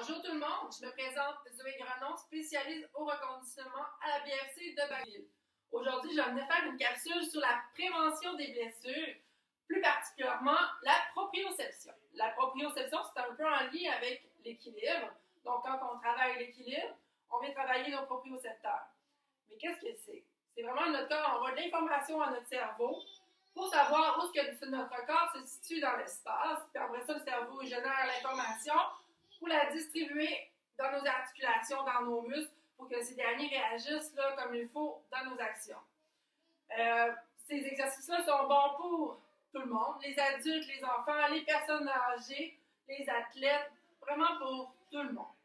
Bonjour tout le monde, je me présente Zoé Grenon, spécialiste au reconditionnement à la BFC de Bagotville. Aujourd'hui, je vais venir faire une capsule sur la prévention des blessures, plus particulièrement la proprioception. La proprioception, c'est un peu en lien avec l'équilibre. Donc, quand on travaille l'équilibre, on vient travailler nos propriocepteurs. Mais qu'est-ce que c'est? C'est vraiment notre corps envoie de l'information à notre cerveau pour savoir où est-ce que notre corps se situe dans l'espace. Puis après ça, le cerveau génère l'information pour la distribuer dans nos articulations, dans nos muscles, pour que ces derniers réagissent là, comme il faut dans nos actions. Ces exercices-là sont bons pour tout le monde, les adultes, les enfants, les personnes âgées, les athlètes, vraiment pour tout le monde.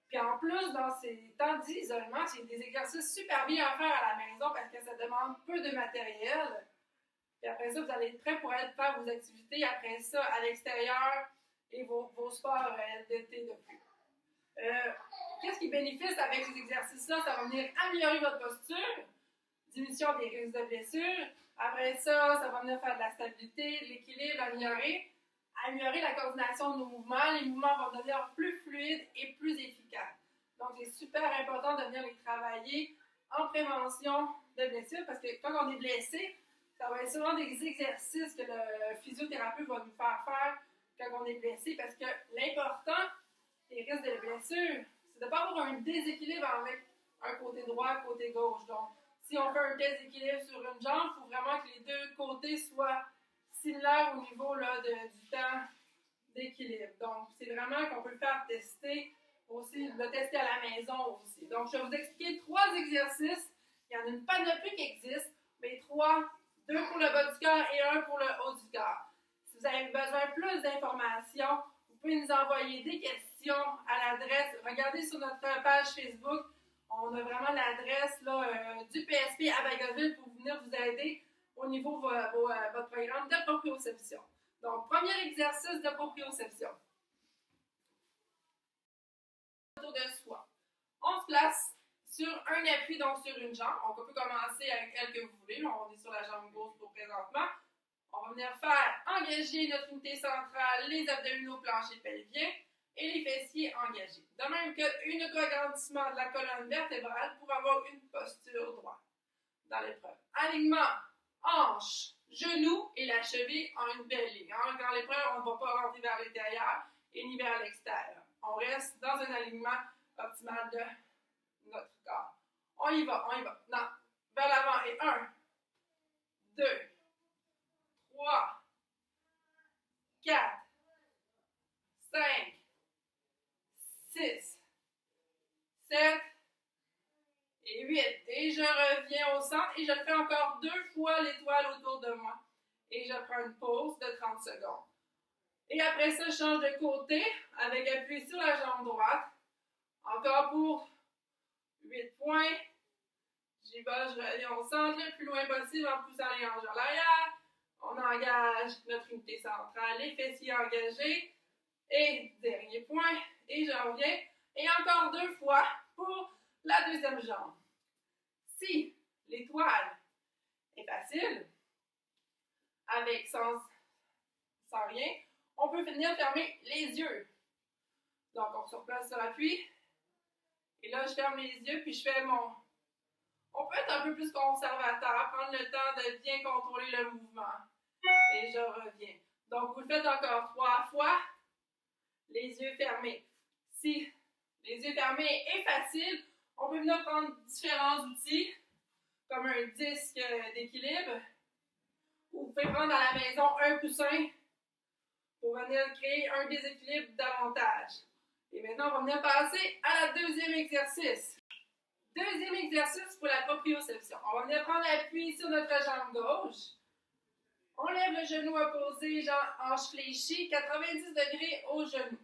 Puis en plus, dans ces temps d'isolement, c'est des exercices super bien à faire à la maison parce que ça demande peu de matériel. Puis après ça, vous allez être prêts pour aller faire vos activités après ça à l'extérieur et vos sports d'été de plus. Qu'est-ce qui bénéficie avec ces exercices-là? Ça va venir améliorer votre posture, diminution des risques de blessures. Après ça, ça va venir faire de la stabilité, de l'équilibre, améliorer la coordination de nos mouvements. Les mouvements vont devenir plus fluides et plus efficaces. Donc, c'est super important de venir les travailler en prévention de blessures parce que quand on est blessé, ça va être souvent des exercices que le physiothérapeute va nous faire quand on est blessé parce que l'important des risques de blessure, c'est de ne pas avoir un déséquilibre avec un côté droit, un côté gauche. Donc, si on fait un déséquilibre sur une jambe, il faut vraiment que les deux côtés soient similaires au niveau là, du temps d'équilibre. Donc, c'est vraiment qu'on peut le faire tester aussi, le tester à la maison aussi. Donc, je vais vous expliquer 3 exercices. Il y en a une panoplie qui existe, mais 3, 2 pour le bas du corps et 1 pour le haut du corps. Si vous avez besoin de plus d'informations, vous pouvez nous envoyer des questions à l'adresse. Regardez sur notre page Facebook. On a vraiment l'adresse du PSP à Bagotville pour venir vous aider au niveau de votre programme de proprioception. Donc, premier exercice de proprioception. Autour de soi. On se place sur un appui, donc sur une jambe. On peut commencer avec elle que vous voulez. On est sur la jambe gauche pour présentement. On va venir faire engager notre unité centrale, les abdominaux planchers pelviens et les fessiers engagés. De même qu'un agrandissement de la colonne vertébrale pour avoir une posture droite dans l'épreuve. Alignement, hanche, genoux et la cheville en une belle ligne. Dans l'épreuve, on ne va pas rentrer vers l'intérieur et ni vers l'extérieur. On reste dans un alignement optimal de notre corps. On y va. Non, vers l'avant et 1, 2, 3, 4, 5, 6, 7 et 8. Et je reviens au centre et je fais encore 2 fois l'étoile autour de moi. Et je prends une pause de 30 secondes. Et après ça, je change de côté avec appui sur la jambe droite. Encore pour 8 points. J'y vais, je reviens au centre le plus loin possible en poussant les hanches en l'arrière. On engage notre unité centrale, les fessiers engagés. Et dernier point. Et je reviens. Et encore 2 fois pour la deuxième jambe. Si l'étoile est facile, avec sans rien, on peut venir fermer les yeux. Donc, on se replace sur l'appui. Et là, je ferme les yeux, puis je fais On peut être un peu plus conservateur, prendre le temps de bien contrôler le mouvement. Et je reviens. Donc, vous le faites encore 3 fois. Les yeux fermés. Si les yeux fermés est facile, on peut venir prendre différents outils, comme un disque d'équilibre. Ou vous pouvez prendre à la maison un coussin pour venir créer un déséquilibre davantage. Et maintenant, on va venir passer à la deuxième exercice. Deuxième exercice pour la proprioception. On va venir prendre l'appui sur notre jambe gauche. On lève le genou opposé, hanche fléchie, 90 degrés au genou.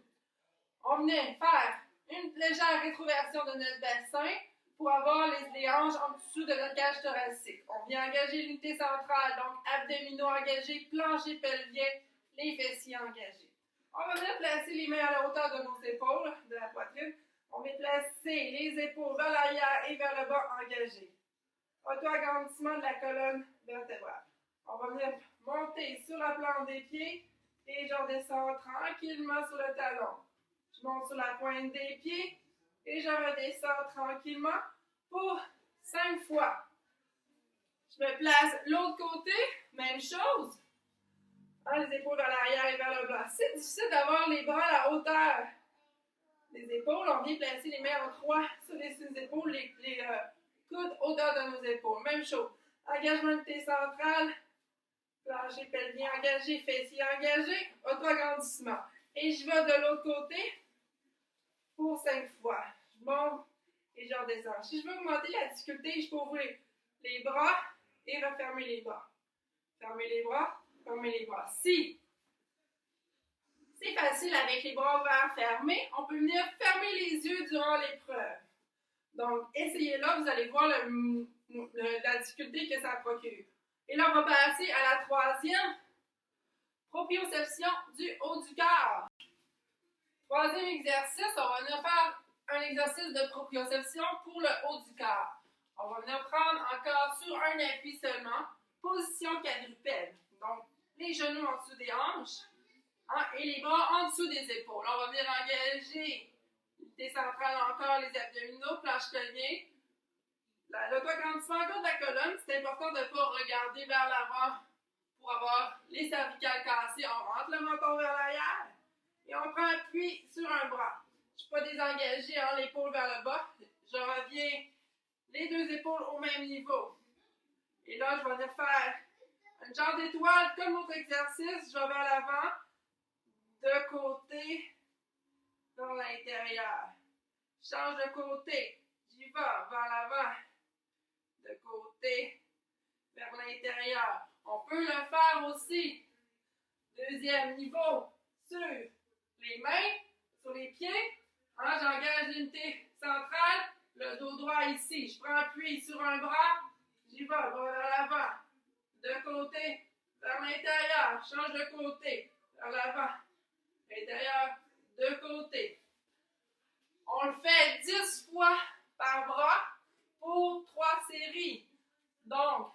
On vient faire une légère rétroversion de notre bassin pour avoir les hanches en dessous de notre cage thoracique. On vient engager l'unité centrale, donc abdominaux engagés, plancher pelvien, les fessiers engagés. On va venir placer les mains à la hauteur de nos épaules, de la poitrine. On vient placer les épaules vers l'arrière et vers le bas engagés. Auto-agrandissement de la colonne vertébrale. On va venir monter sur la plante des pieds et je redescends tranquillement sur le talon. Je monte sur la pointe des pieds et je redescends tranquillement pour 5 fois. Je me place l'autre côté, même chose. Les épaules vers l'arrière et vers le bas. C'est difficile d'avoir les bras à la hauteur des épaules. On vient placer les mains en croix sur les épaules, les coudes hauteur de nos épaules. Même chose. Engagement de centrale, plancher pelvien engagé, fessier engagé, auto-agrandissement. Et je vais de l'autre côté pour 5 fois. Je monte et je redescends. Si je veux augmenter la difficulté, je peux ouvrir les bras et refermer les bras. Fermer les bras, fermer les bras. Si c'est facile avec les bras ouverts fermés, on peut venir fermer les yeux durant l'épreuve. Donc, essayez-là, vous allez voir la difficulté que ça procure. Et là, on va passer à la troisième, proprioception du haut du corps. Troisième exercice, on va venir faire un exercice de proprioception pour le haut du corps. On va venir prendre encore sur un appui seulement, position quadrupède. Donc, les genoux en dessous des hanches et les bras en dessous des épaules. On va venir engager l'unité centrale encore, les abdominaux, planche pelvien. L'auto-agrandissement encore de la colonne, c'est important de ne pas regarder vers l'avant pour avoir les cervicales cassées. On rentre le menton vers l'arrière et on prend appui sur un bras. Je ne suis pas désengagée, l'épaule vers le bas. Je reviens les deux épaules au même niveau. Et là, je vais venir faire un genre d'étoile comme l'autre exercice. Je vais vers l'avant, de côté, vers l'intérieur. Je change de côté. J'y vais vers l'avant, de côté, vers l'intérieur. On peut le faire aussi. Deuxième niveau, sur les mains, sur les pieds. J'engage l'unité centrale, le dos droit ici. Je prends appui sur un bras, j'y vais vers l'avant, de côté, vers l'intérieur. Change de côté, vers l'avant, l'intérieur, de côté. On le fait 10 fois par bras pour 3 séries. Donc,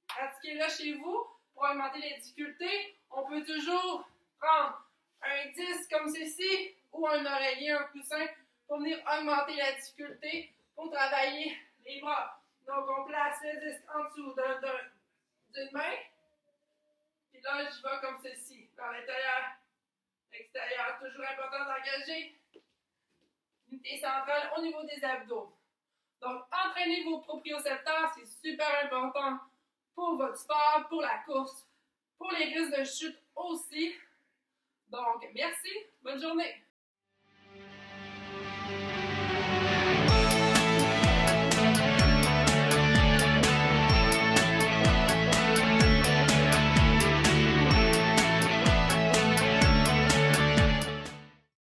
pratiquez-le chez vous pour augmenter les difficultés. On peut toujours prendre un 10 comme ceci ou un oreiller, un coussin pour venir augmenter la difficulté pour travailler les bras. Donc, on place le disque en dessous d'une main. Puis là, je vais comme ceci, vers l'intérieur, extérieur. Toujours important d'engager l'unité centrale au niveau des abdos. Donc, entraînez vos propriocepteurs, c'est super important pour votre sport, pour la course, pour les risques de chute aussi. Donc, merci, bonne journée!